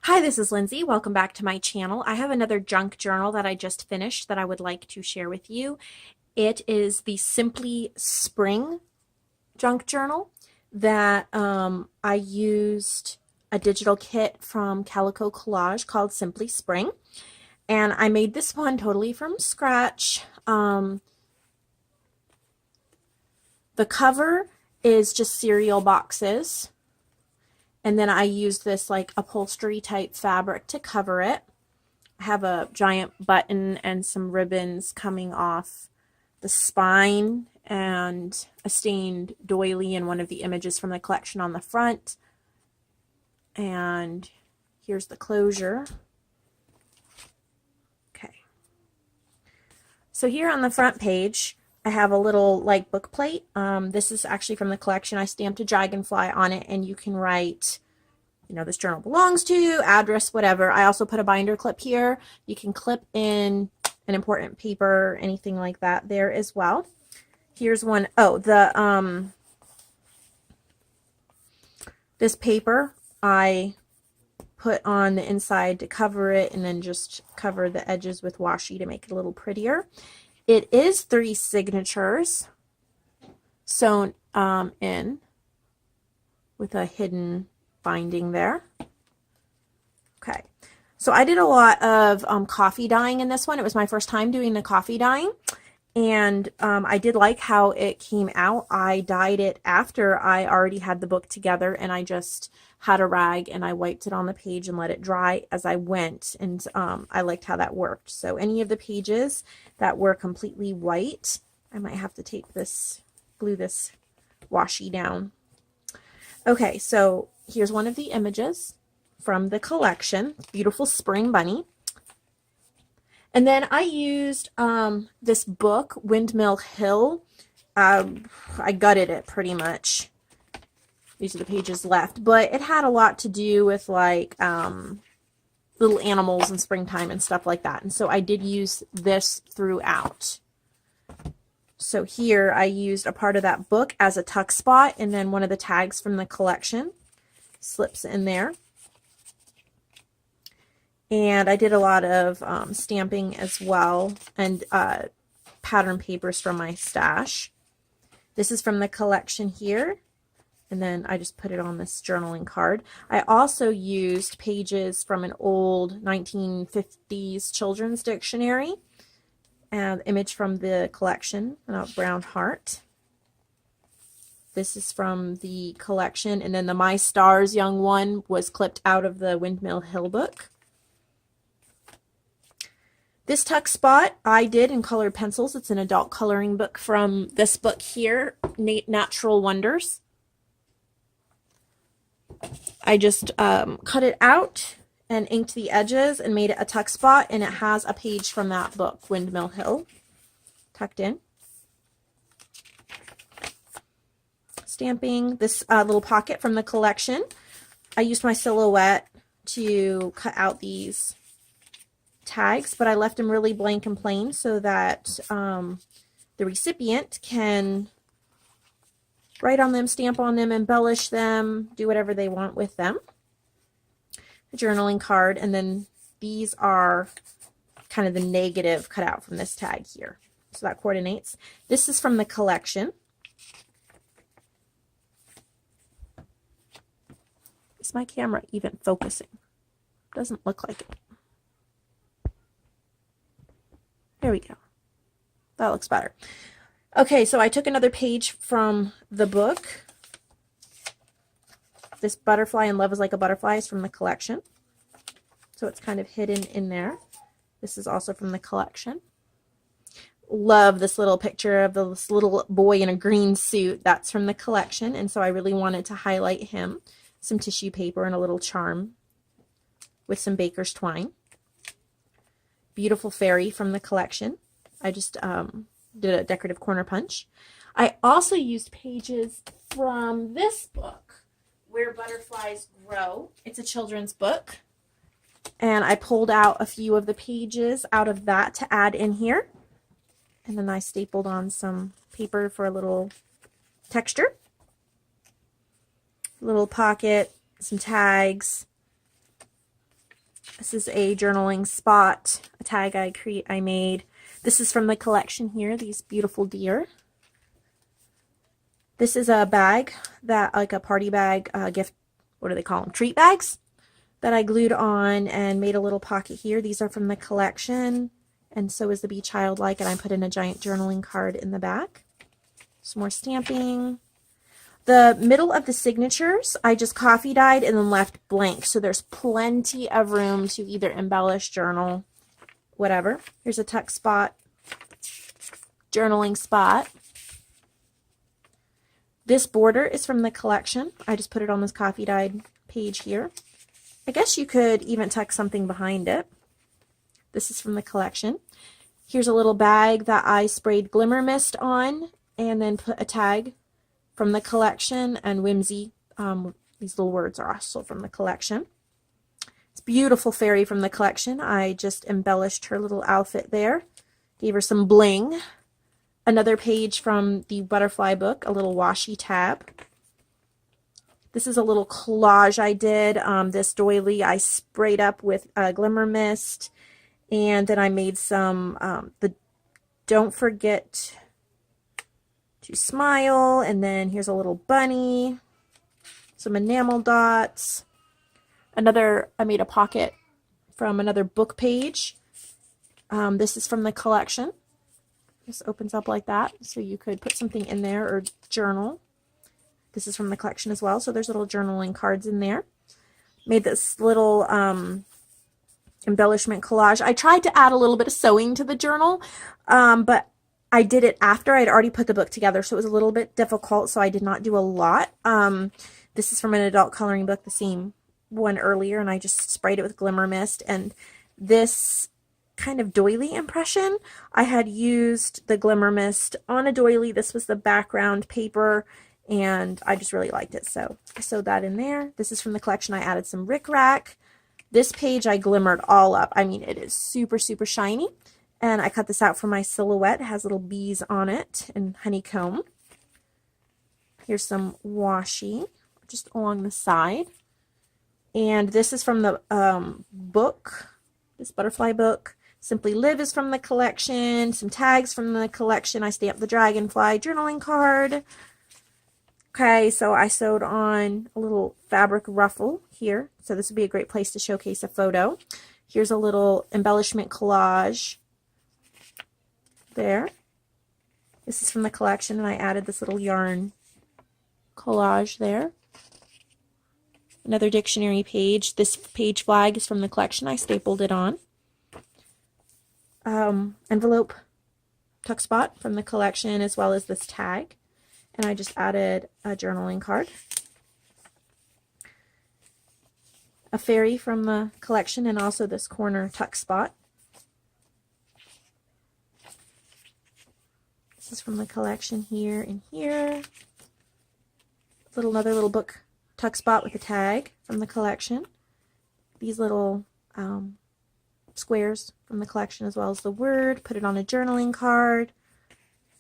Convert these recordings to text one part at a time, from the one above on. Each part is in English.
Hi, this is Lindsay. Welcome back to my channel. I have another junk journal that I just finished that I would like to share with you. It is the Simply Spring junk journal that I used a digital kit from Calico Collage called Simply Spring. And I made this one totally from scratch. The cover is just cereal boxes. And then I used this like upholstery type fabric to cover it. I have a giant button and some ribbons coming off the spine and a stained doily in one of the images from the collection on the front. And here's the closure. Okay. So here on the front page, I have a little like book plate. This is actually from the collection. I stamped a dragonfly on it, and you can write, you know, this journal belongs to, address, whatever. I also put a binder clip here. You can clip in an important paper, anything like that there as well. Here's one. Oh, this paper I put on the inside to cover it, and then just cover the edges with washi to make it a little prettier. It is 3 signatures sewn in with a hidden binding there. Okay, so I did a lot of coffee dyeing in this one. It was my first time doing the coffee dyeing, and I did like how it came out. I dyed it after I already had the book together, and I just had a rag and I wiped it on the page and let it dry as I went, and I liked how that worked. So any of the pages that were completely white, I might have to tape this, glue this washi down. Okay, so here's one of the images from the collection. Beautiful spring bunny. And then I used this book, Windmill Hill. I gutted it pretty much. These are the pages left, but it had a lot to do with like little animals in springtime and stuff like that. And so I did use this throughout. So here I used a part of that book as a tuck spot, and then one of the tags from the collection slips in there. And I did a lot of stamping as well, and pattern papers from my stash. This is from the collection here, and then I just put it on this journaling card. I also used pages from an old 1950s children's dictionary, and image from the collection, a brown heart. This is from the collection, and then the My Stars Young one was clipped out of the Windmill Hill book. This tuck spot I did in colored pencils. It's an adult coloring book from this book here, Natural Wonders. I just cut it out and inked the edges and made it a tuck spot, and it has a page from that book, Windmill Hill, tucked in. Stamping this little pocket from the collection. I used my silhouette to cut out these tags, but I left them really blank and plain so that the recipient can write on them, stamp on them, embellish them, do whatever they want with them. A journaling card, and then these are kind of the negative cut out from this tag here. So that coordinates. This is from the collection. Is my camera even focusing? Doesn't look like it. There we go. That looks better. Okay, so I took another page from the book. This butterfly in Love is Like a Butterfly is from the collection. So it's kind of hidden in there. This is also from the collection. Love this little picture of this little boy in a green suit. That's from the collection, and so I really wanted to highlight him. Some tissue paper and a little charm with some baker's twine. Beautiful fairy from the collection. I just did a decorative corner punch. I also used pages from this book, Where Butterflies Grow. It's a children's book, and I pulled out a few of the pages out of that to add in here, and then I stapled on some paper for a little texture. Little pocket, some tags, This is a journaling spot, a tag I made. This is from the collection here, these beautiful deer. This is a bag that, like a party bag, gift, what do they call them? Treat bags that I glued on and made a little pocket here. These are from the collection, and so is the Be Childlike, and I put in a giant journaling card in the back. Some more stamping. The middle of the signatures, I just coffee dyed and then left blank, so there's plenty of room to either embellish, journal, whatever. Here's a tuck spot, journaling spot. This border is from the collection. I just put it on this coffee dyed page here. I guess you could even tuck something behind it. This is from the collection. Here's a little bag that I sprayed glimmer mist on and then put a tag from the collection, and Whimsy. These little words are also from the collection. It's beautiful fairy from the collection. I just embellished her little outfit there. Gave her some bling. Another page from the butterfly book, a little washi tab. This is a little collage I did. This doily I sprayed up with glimmer mist, and then I made some, Don't Forget to Smile, and then here's a little bunny, some enamel dots. I made a pocket from another book page. This is from the collection. This opens up like that, so you could put something in there or journal. This is from the collection as well, so there's little journaling cards in there. Made this little embellishment collage. I tried to add a little bit of sewing to the journal, but I did it after I'd already put the book together, so it was a little bit difficult, so I did not do a lot. This is from an adult coloring book, the same one earlier, and I just sprayed it with glimmer mist. And this kind of doily impression, I had used the glimmer mist on a doily. This was the background paper, and I just really liked it, so I sewed that in there. This is from the collection. I added some rickrack. This page I glimmered all up. I mean, it is super, super shiny. And I cut this out for my silhouette. It has little bees on it and honeycomb. Here's some washi just along the side. And this is from the book, this butterfly book. Simply Live is from the collection. Some tags from the collection. I stamped the dragonfly journaling card. Okay, so I sewed on a little fabric ruffle here. So this would be a great place to showcase a photo. Here's a little embellishment collage there. This is from the collection, and I added this little yarn collage there. Another dictionary page. This page flag is from the collection. I stapled it on. Envelope tuck spot from the collection, as well as this tag. And I just added a journaling card. A fairy from the collection, and also this corner tuck spot. This is from the collection here and here. Another little book tuck spot with a tag from the collection. These little squares from the collection, as well as the word. Put it on a journaling card.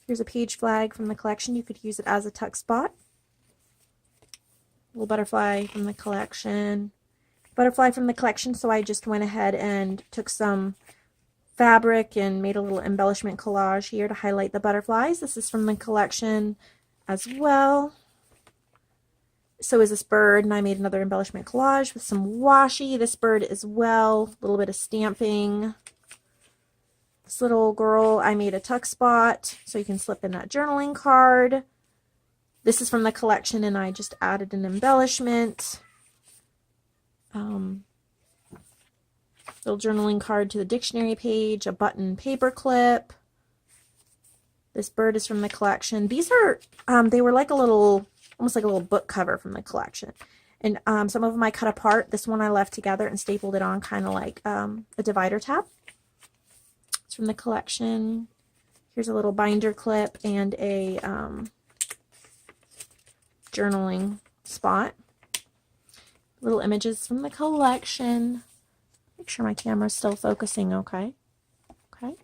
Here's a page flag from the collection. You could use it as a tuck spot. Little butterfly from the collection. Butterfly from the collection, so I just went ahead and took some fabric and made a little embellishment collage here to highlight the butterflies. This is from the collection as well. So is this bird, and I made another embellishment collage with some washi. This bird as well, a little bit of stamping. This little girl, I made a tuck spot, so you can slip in that journaling card. This is from the collection, and I just added an embellishment. Little journaling card to the dictionary page, a button paper clip. This bird is from the collection. These are, they were like a little, almost like a little book cover from the collection. And some of them I cut apart. This one I left together and stapled it on, kind of like a divider tab. It's from the collection. Here's a little binder clip and a journaling spot. Little images from the collection. Make sure my camera's still focusing okay. Okay.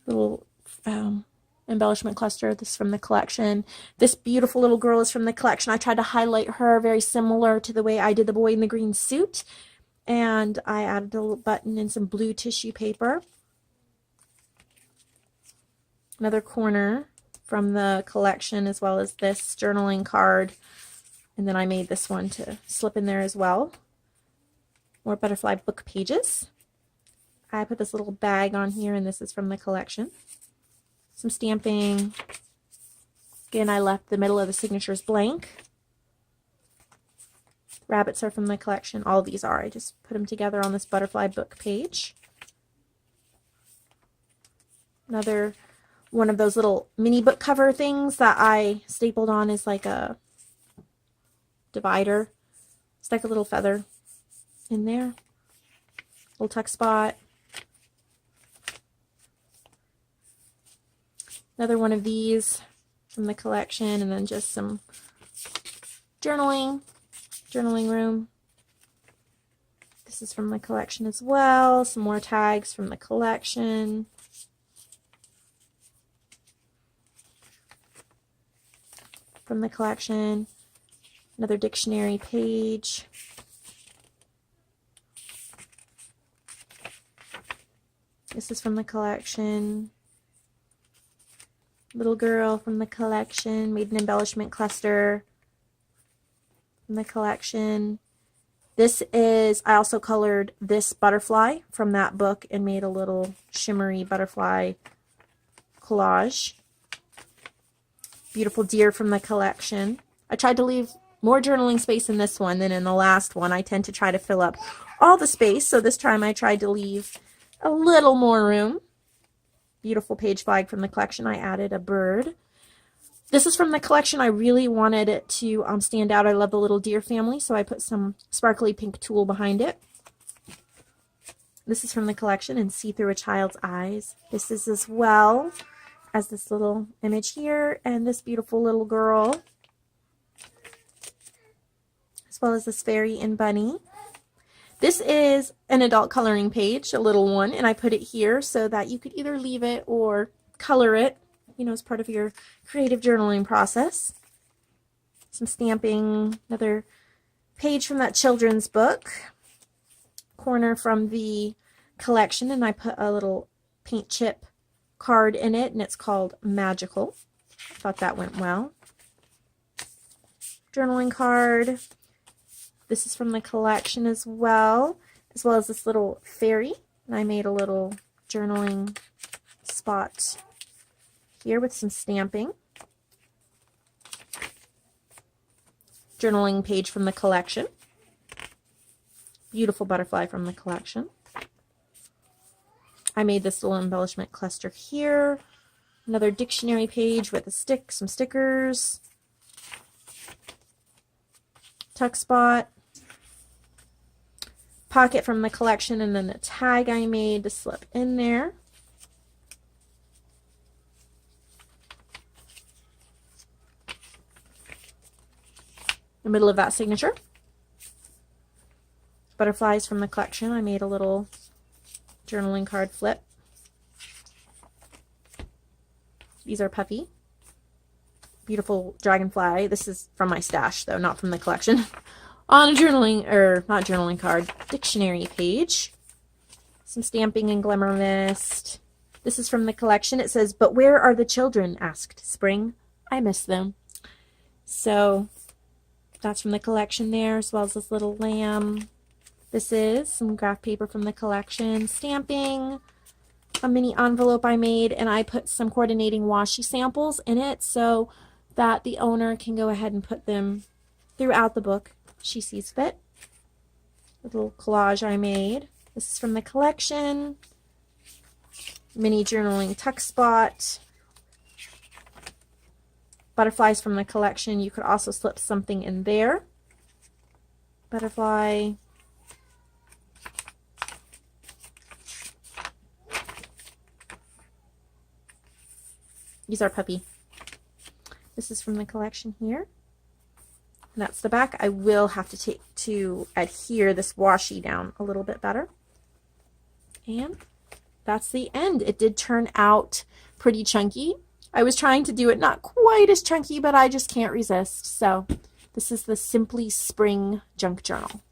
Little embellishment cluster. This is from the collection. This beautiful little girl is from the collection. I tried to highlight her very similar to the way I did the boy in the green suit. And I added a little button and some blue tissue paper. Another corner from the collection, as well as this journaling card. And then I made this one to slip in there as well. More butterfly book pages. I put this little bag on here, and this is from the collection. Some stamping. Again, I left the middle of the signatures blank. Rabbits are from the collection. All these are. I just put them together on this butterfly book page. Another one of those little mini book cover things that I stapled on is like a divider. Stuck a little feather in there. Little tuck spot. Another one of these from the collection, and then just some journaling room. This is from the collection as well. Some more tags from the collection. From the collection. Another dictionary page. This is from the collection. Little girl from the collection. Made an embellishment cluster from the collection. This is, I also colored this butterfly from that book and made a little shimmery butterfly collage. Beautiful deer from the collection. I tried to leave more journaling space in this one than in the last one. I tend to try to fill up all the space, so this time I tried to leave a little more room. Beautiful page flag from the collection. I added a bird. This is from the collection. I really wanted it to stand out. I love the little deer family, so I put some sparkly pink tulle behind it. This is from the collection, and See Through a Child's Eyes. This is as well as this little image here, and this beautiful little girl, as well as this fairy and bunny. This is an adult coloring page, a little one, and I put it here so that you could either leave it or color it, you know, as part of your creative journaling process. Some stamping, another page from that children's book, corner from the collection, and I put a little paint chip card in it, and it's called Magical. I thought that went well. Journaling card. This is from the collection as well as this little fairy. And I made a little journaling spot here with some stamping. Journaling page from the collection. Beautiful butterfly from the collection. I made this little embellishment cluster here. Another dictionary page with a stick, some stickers. Tuck spot. Pocket from the collection, and then the tag I made to slip in there. The middle of that signature. Butterflies from the collection. I made a little journaling card flip. These are puffy. Beautiful dragonfly. This is from my stash, though, not from the collection. On a journaling, or not journaling card, dictionary page. Some stamping and Glimmer Mist. This is from the collection. It says, "But where are the children?" asked Spring. I miss them. So that's from the collection there, as well as this little lamb. This is some graph paper from the collection. Stamping, a mini envelope I made, and I put some coordinating washi samples in it so that the owner can go ahead and put them throughout the book she sees fit. Little collage I made. This is from the collection. Mini journaling tuck spot. Butterflies from the collection. You could also slip something in there. Butterfly. These are puppy. This is from the collection here. And that's the back. I will have to take to adhere this washi down a little bit better. And that's the end. It did turn out pretty chunky. I was trying to do it not quite as chunky, but I just can't resist. So this is the Simply Spring Junk Journal.